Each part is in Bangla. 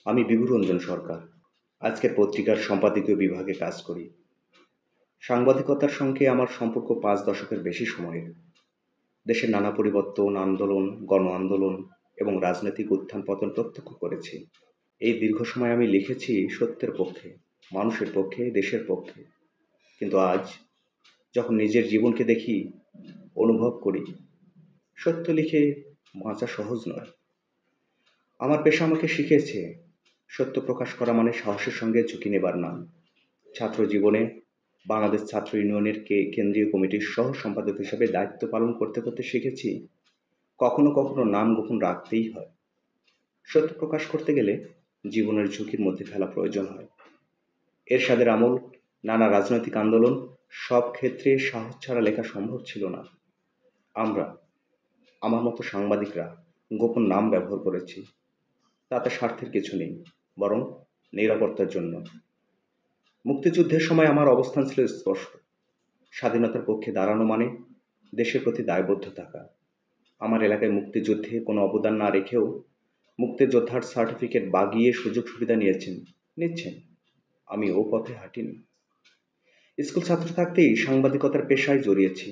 আমি বিভুরঞ্জন সরকার। আজকের পত্রিকার সম্পাদকীয় বিভাগে কাজ করি। সাংবাদিকতার সঙ্গে আমার সম্পর্ক ৫ দশকের বেশি সময়ের। দেশের নানা পরিবর্তন, আন্দোলন, গণ আন্দোলন এবং রাজনৈতিক উত্থান পতন প্রত্যক্ষ করেছি। এই দীর্ঘ সময় আমি লিখেছি সত্যের পক্ষে, মানুষের পক্ষে, দেশের পক্ষে। কিন্তু আজ যখন নিজের জীবনকে দেখি, অনুভব করি, সত্য লিখে বাঁচা সহজ নয়। আমার পেশা আমাকে শিখিয়েছে সত্য প্রকাশ করা মানে সাহসের সঙ্গে ঝুঁকি নেবার নাম। ছাত্র জীবনে বাংলাদেশ ছাত্র ইউনিয়নের কেন্দ্রীয় কমিটির সহ সম্পাদক হিসেবে দায়িত্ব পালন করতে করতে শিখেছি কখনো কখনো নাম গোপন রাখতেই হয়। সত্য প্রকাশ করতে গেলে জীবনের ঝুঁকির মধ্যে ফেলা প্রয়োজন হয়। এরশাদের আমল, নানা রাজনৈতিক আন্দোলন, সব ক্ষেত্রে সাহস ছাড়া লেখা সম্ভব ছিল না। আমার মতো সাংবাদিকরা গোপন নাম ব্যবহার করেছি। তাতে স্বার্থের কিছু নেই, বরং নিরাপত্তার জন্য। মুক্তিযুদ্ধের সময় আমার অবস্থান ছিল স্পষ্ট। স্বাধীনতার পক্ষে দাঁড়ানো মানে দেশের প্রতি দায়বদ্ধ থাকা। আমার এলাকায় মুক্তিযুদ্ধে কোনো অবদান না রেখেও মুক্তিযোদ্ধার সার্টিফিকেট বাগিয়ে সুযোগ সুবিধা নিচ্ছেন। আমি ও পথে হাঁটিনি। স্কুল ছাত্র থাকতেই সাংবাদিকতার পেশায় জড়িয়েছি।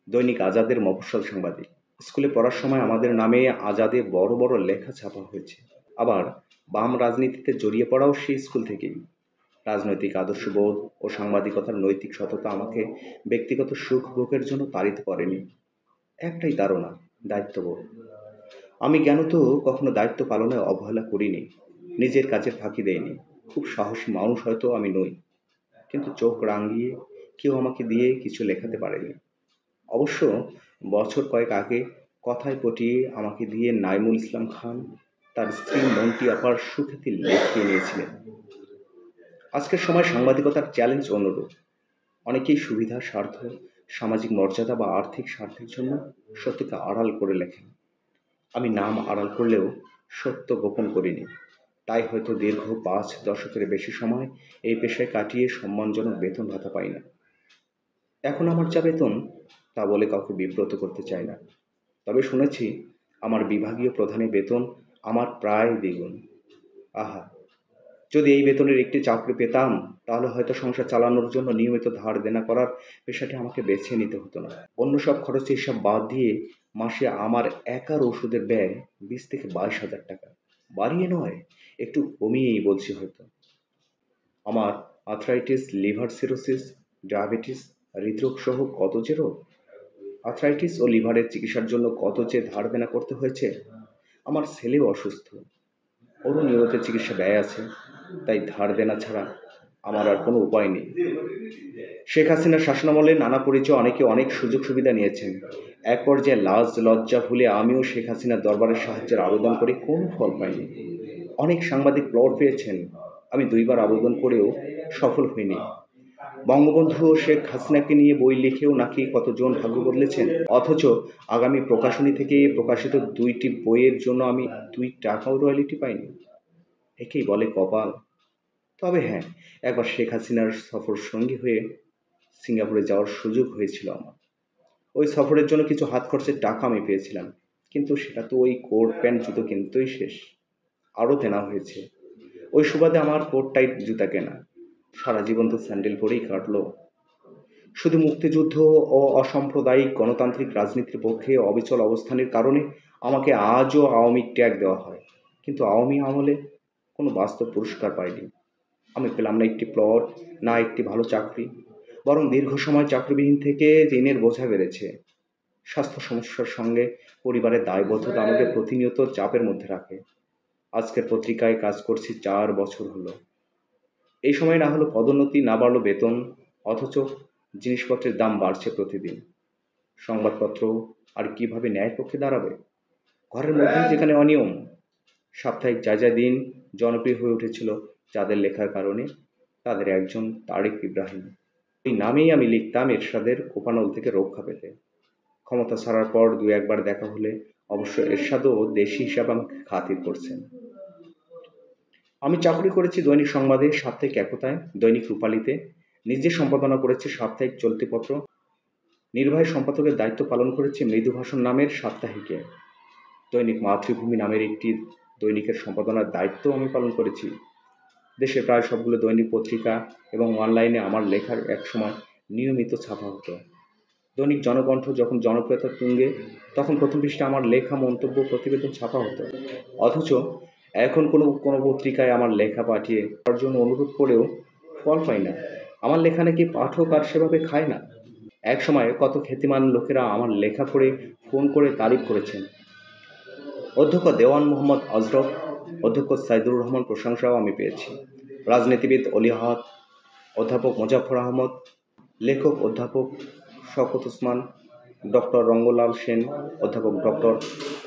দৈনিক আজাদের মফস্বল সাংবাদিক। স্কুলে পড়ার সময় আমাদের নামে আজাদে বড় বড় লেখা ছাপা হয়েছে। আবার বাম রাজনীতিতে জড়িয়ে পড়াও সেই স্কুল থেকেই। রাজনৈতিক আদর্শবোধ ও সাংবাদিকতার নৈতিক সততা আমাকে ব্যক্তিগত সুখ ভোগের জন্য তাড়িত করেনি। একটাই ধারণা, দায়িত্ববোধ। আমি জ্ঞানত কখনো দায়িত্ব পালনে অবহেলা করিনি, নিজের কাজে ফাঁকি দেইনি। খুব সাহসী মানুষ হয়তো আমি নই, কিন্তু চোখ রাঙিয়ে কেউ আমাকে দিয়ে কিছু লেখাতে পারেনি। অবশ্য বছর কয়েক আগে কথায় পটিয়ে আমাকে দিয়ে নাইমুল ইসলাম খান তার স্ত্রী মন্টি আপার সুখ্যাতি লিখিয়ে নিয়েছিলেন। আজকের সময় সাংবাদিকতার চ্যালেঞ্জ অন্যরূপ। অনেকেই সুবিধা, স্বার্থ, সামাজিক মর্যাদা বা আর্থিক স্বার্থের জন্য সত্যকে আড়াল করে লেখেন। আমি নাম আড়াল করলেও সত্য গোপন করিনি। তাই হয়তো দীর্ঘ ৫ দশকের বেশি সময় এই পেশায় কাটিয়ে সম্মানজনক বেতন ভাতা পাই না। এখন আমার যা বেতন তা বলে কাউকে বিব্রত করতে চাই না। তবে শুনেছি আমার বিভাগীয় প্রধানের বেতন আমার প্রায় দ্বিগুণ। আহা, যদি এই বেতনের একটি চাকরি পেতাম তাহলে হয়তো সংসার চালানোর জন্য নিয়মিত ধার দেনা করার পেশাটি আমাকে বেছে নিতে হতো না। অন্য সব খরচের হিসাব বাদ দিয়ে মাসে আমার একার ওষুধের ব্যয় ২০ থেকে ২২,০০০ টাকা। বাড়িয়ে নয়, একটু কমিয়েই বলছি হয়তো। আমার আর্থ্রাইটিস, লিভার সিরোসিস, ডায়াবেটিস, হৃদরোগ সহ কত যে রোগ। আর্থ্রাইটিস ও লিভারের চিকিৎসার জন্য কত যে ধার দেনা করতে হয়েছে। আমার ছেলেও অসুস্থ, ওরও নিয়মিত চিকিৎসা ব্যয় আছে। তাই ধার দেনা ছাড়া আমার আর কোনো উপায় নেই। শেখ হাসিনার শাসনামলে নানা পরিচয়ে অনেকে অনেক সুযোগ সুবিধা নিয়েছেন। এক পর্যায়ে লাজ লজ্জা ভুলে আমিও শেখ হাসিনার দরবারে সাহায্যের আবেদন করে কোনো ফল পাইনি। অনেক সাংবাদিক প্লট পেয়েছেন, আমি ২ বার আবেদন করেও সফল হইনি। বঙ্গবন্ধু ও শেখ হাসিনাকে নিয়ে বই লিখেও নাকি কতজন ভাগ্য বদলেছেন, অথচ আগামী প্রকাশনী থেকে প্রকাশিত ২টি বইয়ের জন্য আমি ২ টাকাও রয়্যালটি পাইনি। একেই বলে কপাল। তবে হ্যাঁ, একবার শেখ হাসিনার সফর সঙ্গী হয়ে সিঙ্গাপুরে যাওয়ার সুযোগ হয়েছিল আমার। ওই সফরের জন্য কিছু হাত খরচের টাকা আমি পেয়েছিলাম, কিন্তু সেটা তো ওই কোট প্যান্ট জুতো কিনতেই শেষ। আরও কেনা হয়েছে। ওই সুবাদে আমার কোট টাইট জুতা কেনা। সারা জীবন তো স্যান্ডেল পরেই কাটলো। শুধু মুক্তিযুদ্ধ ও অসাম্প্রদায়িক গণতান্ত্রিক রাজনীতির পক্ষে অবিচল অবস্থানের কারণে আমাকে আজও আওয়ামী ট্যাগ দেওয়া হয়, কিন্তু আওয়ামী আমলে কোনো বাস্তব পুরস্কার পাইনি। আমি পেলাম না একটি প্লট, না একটি ভালো চাকরি, বরং দীর্ঘ সময় চাকরিবিহীন থেকে ঋণের বোঝা বেড়েছে। স্বাস্থ্য সমস্যার সঙ্গে পরিবারের দায়বদ্ধতা আমাকে প্রতিনিয়ত চাপের মধ্যে রাখে। আজকের পত্রিকায় কাজ করছি ৪ বছর হলো। এই সময় না হলো পদোন্নতি, না বাড়লো বেতন, অথচ জিনিসপত্রের দাম বাড়ছে প্রতিদিন। সংবাদপত্র আর কিভাবে ন্যায়ের পক্ষে দাঁড়াবে? ঘরের মধ্যেই যেখানে অনিয়ম। সাপ্তাহিক যা দিন জনপ্রিয় হয়ে উঠেছিল যাদের লেখার কারণে, তাদের একজন তারেক ইব্রাহিম। ওই নামেই আমি লিখতাম এরশাদের কোপানল থেকে রক্ষা পেতে। ক্ষমতা ছাড়ার পর ২-১ বার দেখা হলে অবশ্য এরশাদও দেশি হিসাবে আমাকে খাতির করছেন। আমি চাকরি করেছি দৈনিক সংবাদে, সাপ্তাহিক একতায়, দৈনিক রূপালীতে। নিজে সম্পাদনা করেছি সাপ্তাহিক চলতিপত্র। নির্বাহী সম্পাদকের দায়িত্ব পালন করেছি মৃদু ভাষণ নামের সাপ্তাহিকে। দৈনিক মাতৃভূমি নামের একটি দৈনিকের সম্পাদনার দায়িত্বও আমি পালন করেছি। দেশের প্রায় সবগুলো দৈনিক পত্রিকা এবং অনলাইনে আমার লেখার একসময় নিয়মিত ছাপা হতো। দৈনিক জনকণ্ঠ যখন জনপ্রিয়তার তুঙ্গে, তখন প্রথম পৃষ্ঠায় আমার লেখা, মন্তব্য, প্রতিবেদন ছাপা হতো। অথচ এখন কোনো কোনো পত্রিকায় আমার লেখা পাঠিয়ে তার জন্য অনুরোধ করেও ফল পাই না। আমার লেখা নাকি পাঠক আর সেভাবে খায় না। একসময় কত খ্যাতিমান লোকেরা আমার লেখা পড়ে ফোন করে তারিফ করেছেন। অধ্যক্ষ দেওয়ান মোহাম্মদ আজরফ, অধ্যক্ষ সাইদুর রহমান প্রশংসাও আমি পেয়েছি। রাজনীতিবিদ অলি আহাদ, অধ্যাপক মোজাফফর আহমদ, লেখক অধ্যাপক শওকত ওসমান, ডক্টর রঙ্গলাল সেন, অধ্যাপক ডক্টর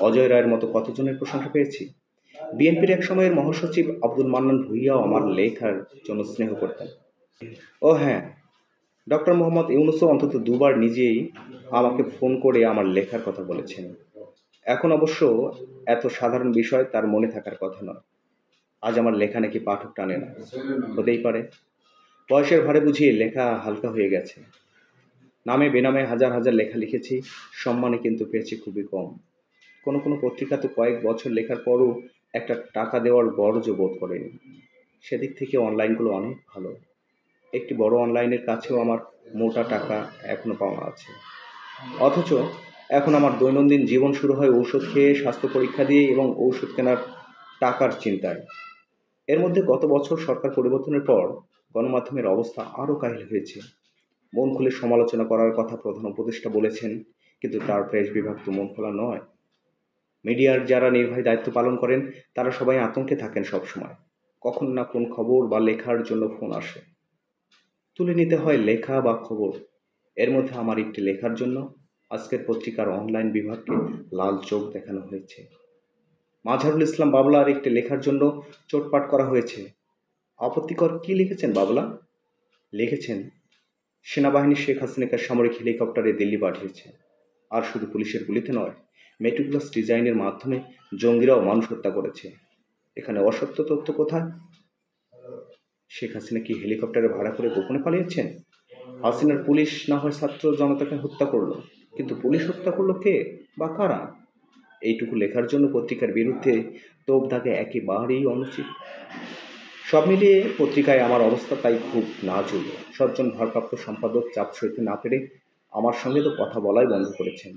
অজয় রায়ের মতো কতজনের প্রশংসা পেয়েছি। বিএনপির এক সময়ের মহাসচিব আব্দুল মান্নান ভূঁইয়াও আমার লেখার জন্য স্নেহ করতেন। ও হ্যাঁ, ডক্টর মোহাম্মদ ইউনুসও অন্তত দুবার নিজেই আমাকে ফোন করে আমার লেখার কথা বলেছেন। এখন অবশ্য এত সাধারণ বিষয় তার মনে থাকার কথা নয়। আজ আমার লেখা নাকি পাঠক টানে না। হতেই পারে, বয়সের ভারে বুঝিয়ে লেখা হালকা হয়ে গেছে। নামে বেনামে হাজার হাজার লেখা লিখেছি, সম্মানে কিন্তু পেয়েছি খুবই কম। কোনো কোনো পত্রিকা তো কয়েক বছর লেখার পরও একটা টাকা দেওয়ার গরজও বোধ করেনি। সেদিক থেকে অনলাইনগুলো অনেক ভালো। একটি বড় অনলাইনের কাছেও আমার মোটা টাকা এখনো পাওয়া আছে। অথচ এখন আমার দৈনন্দিন জীবন শুরু হয় ঔষধ খেয়ে, স্বাস্থ্য পরীক্ষা দিয়ে এবং ঔষধ কেনার টাকার চিন্তায়। এর মধ্যে গত বছর সরকার পরিবর্তনের পর গণমাধ্যমের অবস্থা আরও কাহিল হয়েছে। মন খুলে সমালোচনা করার কথা প্রধান উপদেষ্টা বলেছেন, কিন্তু তার প্রেস বিভাগ তো মন খোলা নয়। মিডিয়ার যারা নির্বাহী দায়িত্ব পালন করেন তারা সবাই আতঙ্কে থাকেন সবসময়। কখন না কোন খবর বা লেখার জন্য ফোন আসে। তুলে নিতে হয় লেখা বা খবর। এর মধ্যে আমার একটি লেখার জন্য আজকের পত্রিকার অনলাইন বিভাগকে লাল চোখ দেখানো হয়েছে। মাঝারুল ইসলাম বাবলার একটি লেখার জন্য চোটপাট করা হয়েছে। আপত্তিকর কি লিখেছেন বাবলা? লিখেছেন, সেনাবাহিনী শেখ হাসিনাকে সামরিক হেলিকপ্টারে দিল্লি পাঠিয়েছে। আর শুধু পুলিশের গুলিতে নয়, মেটিকুলাস ডিজাইনের মাধ্যমে জঙ্গিরাও মানুষ হত্যা করেছে। এখানে অসত্য তথ্য কোথায়? শেখ হাসিনা কি হেলিকপ্টারে ভাড়া করে গোপনে পালিয়েছেন? হাসিনার পুলিশ না হয় ছাত্র জনতাকে হত্যা করলো, কিন্তু পুলিশ হত্যা করলো কে বা কারা? এইটুকু লেখার জন্য পত্রিকার বিরুদ্ধে তোপ দাগে একেবারেই অনুচিত। সব মিলিয়ে পত্রিকায় আমার অবস্থা তাই খুব নাজুক। সজ্জন ভারপ্রাপ্ত সম্পাদক চাপ সইতে না পেরে আমার সঙ্গে তো কথা বলাই বন্ধ করেছেন।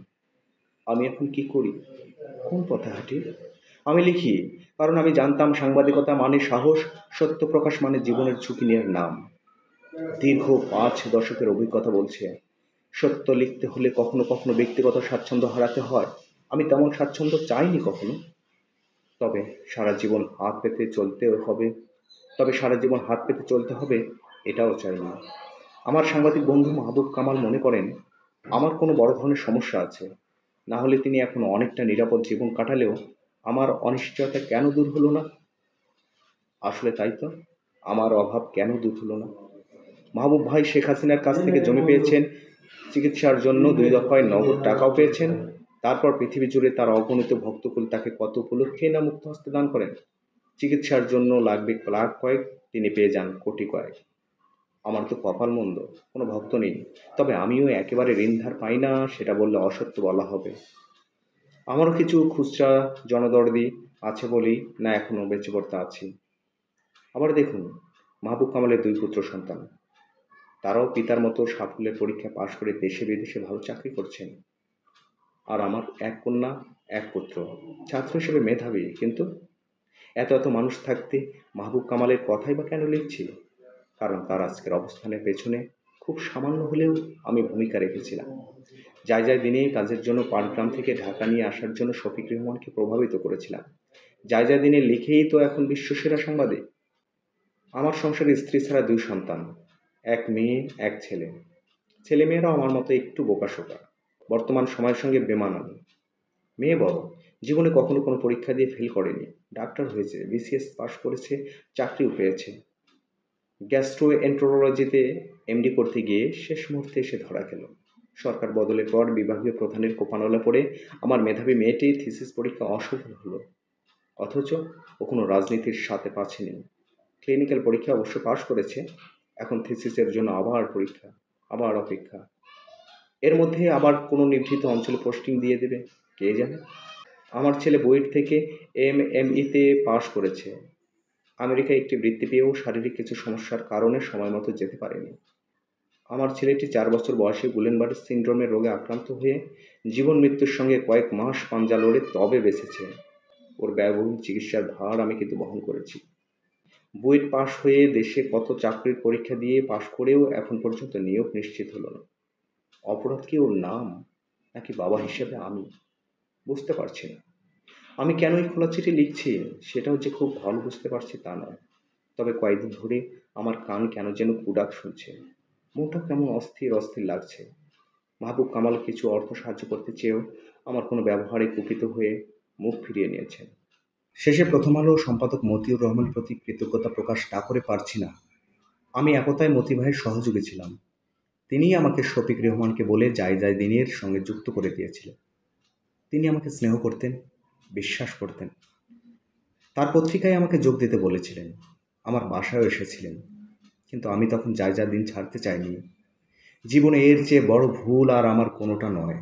আমি এখন কি করি, কোন পথে হাঁটি? আমি লিখি কারণ আমি জানতাম সাংবাদিকতা মানে সাহস, সত্য প্রকাশ মানে জীবনের ঝুঁকি নেওয়ার নাম। দীর্ঘ 5 দশকের অভিজ্ঞতা বলছে, সত্য লিখতে হলে কখনো কখনো ব্যক্তিগত স্বাচ্ছন্দ্য হারাতে হয়। আমি তেমন স্বাচ্ছন্দ্য চাইনি কখনো। তবে সারা জীবন হাত পেতে চলতে হবে এটাও চাইনি। আমার সাংবাদিক বন্ধু মাহবুব কামাল মনে করেন, আমার কোনো বড় ধরনের সমস্যা আছে। না হলে তিনি এখন অনেকটা নিরাপদ জীবন কাটালেও আমার অনিশ্চয়তা কেন দূর হলো না? আসলে তাই তো, আমার অভাব কেন দূর হলো না? মাহবুব ভাই শেখ হাসিনার কাছ থেকে জমি পেয়েছেন, চিকিৎসার জন্য 2 দফায় নগদ টাকাও পেয়েছেন। তারপর পৃথিবী জুড়ে তার অগণিত ভক্তকুল তাকে কত উপলক্ষেই না মুক্ত হস্তে দান করেন। চিকিৎসার জন্য লাগবে লাখ কয়েক, তিনি পেয়ে যান কোটি কয়েক। আমার তো কপাল মন্দ, কোনো ভক্ত নেই। তবে আমিও একেবারে ঋণধার পাই না সেটা বললে অসত্য বলা হবে। আমারও কিছু খুচরা জনদরদি আছে বলেই না এখনো বেঁচে পড়তে আছি। আবার দেখুন, মাহবুব কামালের 2 পুত্র সন্তান, তারাও পিতার মতো সাফল্যের পরীক্ষা পাশ করে দেশে বিদেশে ভালো চাকরি করছেন। আর আমার 1 কন্যা 1 পুত্র, ছাত্র হিসেবে মেধাবী, কিন্তু এত এত মানুষ থাকতে মাহবুব কামালের কথাই বা কেন লিখছি? কারণ তার আজকের অবস্থানের পেছনে খুব সামান্য হলেও আমি ভূমিকা রেখেছিলাম। যায় দিনে কাজের জন্য পাটগ্রাম থেকে ঢাকা নিয়ে আসার জন্য শফিক রেহমানকে প্রভাবিত করেছিলাম। যায় দিনে লিখেই তো এখন বিশ্বসেরা সাংবাদিক। আমার সংসারে স্ত্রী ছাড়া 2 সন্তান, 1 মেয়ে 1 ছেলে। ছেলেমেয়েরাও আমার মতো একটু বোকাশোকা, বর্তমান সময়ের সঙ্গে বেমানান। মেয়ে বড়, জীবনে কখনো কোনো পরীক্ষা দিয়ে ফেল করেনি, ডাক্তার হয়েছে, বিসিএস পাশ করেছে, চাকরিও পেয়েছে। গ্যাস্ট্রোএন্টেরোলজিতে এমডি করতে গিয়ে শেষ মুহূর্তে এসে ধরা খেল। সরকার বদলের পর বিভাগীয় প্রধানের কোপানলা পড়ে আমার মেধাবী মেয়েটি থিসিস পরীক্ষা অসফল হলো। অথচ ও কোনো রাজনীতির সাথে পাছেনি। ক্লিনিক্যাল পরীক্ষা অবশ্য পাশ করেছে, এখন থিসিসের জন্য আবার পরীক্ষা, আবার অপেক্ষা। এর মধ্যে আবার কোনো নিভৃত অঞ্চলে পোস্টিং দিয়ে দেবে কে জানে। আমার ছেলে বুয়েট থেকে এমএমইতে পাশ করেছে। আমেরিকায় একটি বৃত্তি পেয়েও শারীরিক কিছু সমস্যার কারণে সময় মতো যেতে পারেনি। আমার ছেলেটি ৪ বছর বয়সে গুলেনবার্গ সিন্ড্রোমের রোগে আক্রান্ত হয়ে জীবন মৃত্যুর সঙ্গে কয়েক মাস পাঞ্জা লড়ে তবে বেঁচেছে। ওর ব্যয়বহুল চিকিৎসার ভার আমি কিন্তু বহন করেছি। বুয়েট পাশ হয়ে দেশে কত চাকরির পরীক্ষা দিয়ে পাশ করেও এখন পর্যন্ত নিয়োগ নিশ্চিত হলো না। অপরাধ কি ওর নাম, নাকি বাবা হিসেবে আমি? বুঝতে পারছি না। আমি কেন এই খোলা চিঠি লিখছি সেটাও যে খুব ভালো বুঝতে পারছি তা নয়। তবে কয়েকদিন ধরে আমার কান কেন যেন কুডাক শুনছে। মনটা কেমন অস্থির অস্থির লাগছে। মাহবুব কামাল কিছু অর্থ সাহায্য করতে চেয়েও আমার কোনো ব্যবহারে কুপিত হয়ে মুখ ফিরিয়ে নিয়েছেন। শেষে প্রথম আলো সম্পাদক মতিউর রহমানের প্রতি কৃতজ্ঞতা প্রকাশ না করে পারছি না। আমি একতায় মতি ভাইয়ের সহযোগী ছিলাম। তিনিই আমাকে শফিক রেহমানকে বলে জায়জায় দিনের সঙ্গে যুক্ত করে দিয়েছিলেন। তিনি আমাকে স্নেহ করতেন, বিশ্বাস করতেন। তার পত্রিকায় আমাকে যোগ দিতে বলেছিলেন, আমার বাসায়ও এসেছিলেন। কিন্তু আমি তখন জায়জা দিন ছাড়তে চাইনি। জীবনে এর চেয়ে বড় ভুল আর আমার কোনোটা নয়।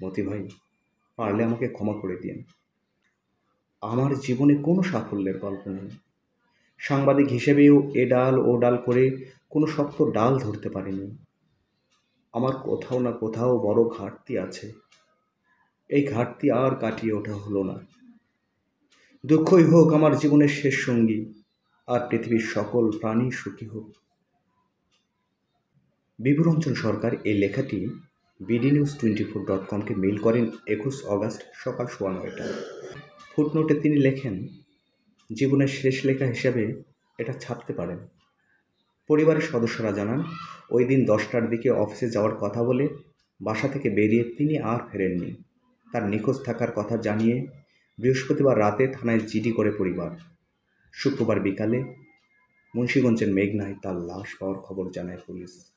মতি ভাই, পারলে আমাকে ক্ষমা করে দিন। আমার জীবনে কোনো সাফল্যের গল্প নেই। সাংবাদিক হিসেবেও এ ডাল ও ডাল করে কোনো শক্ত ডাল ধরতে পারিনি। আমার কোথাও না কোথাও বড় ঘাটতি আছে। এই ঘাটতি আর কাটিয়ে ওঠা হলো না। দুঃখই হোক আমার জীবনের শেষ সঙ্গী, আর পৃথিবীর সকল প্রাণী সুখী হোক। বিভুরঞ্জন সরকার এই লেখাটি bdnews24.com-কে মেইল করেন 21 অগাস্ট সকাল 9:15টায়। ফুটনোটে তিনি লেখেন, জীবনের শেষ লেখা হিসাবে এটা ছাপতে পারেন। পরিবারের সদস্যরা জানান, ওই দিন 10টার দিকে অফিসে যাওয়ার কথা বলে বাসা থেকে বেরিয়ে তিনি আর ফেরেননি। তার নিখোঁজ থাকার কথা জানিয়ে বৃহস্পতিবার রাতে থানায় জিডি করে পরিবার। শুক্রবার বিকালে মুন্সিগঞ্জের মেঘনায় তার লাশ পাওয়ার খবর জানায় পুলিশ।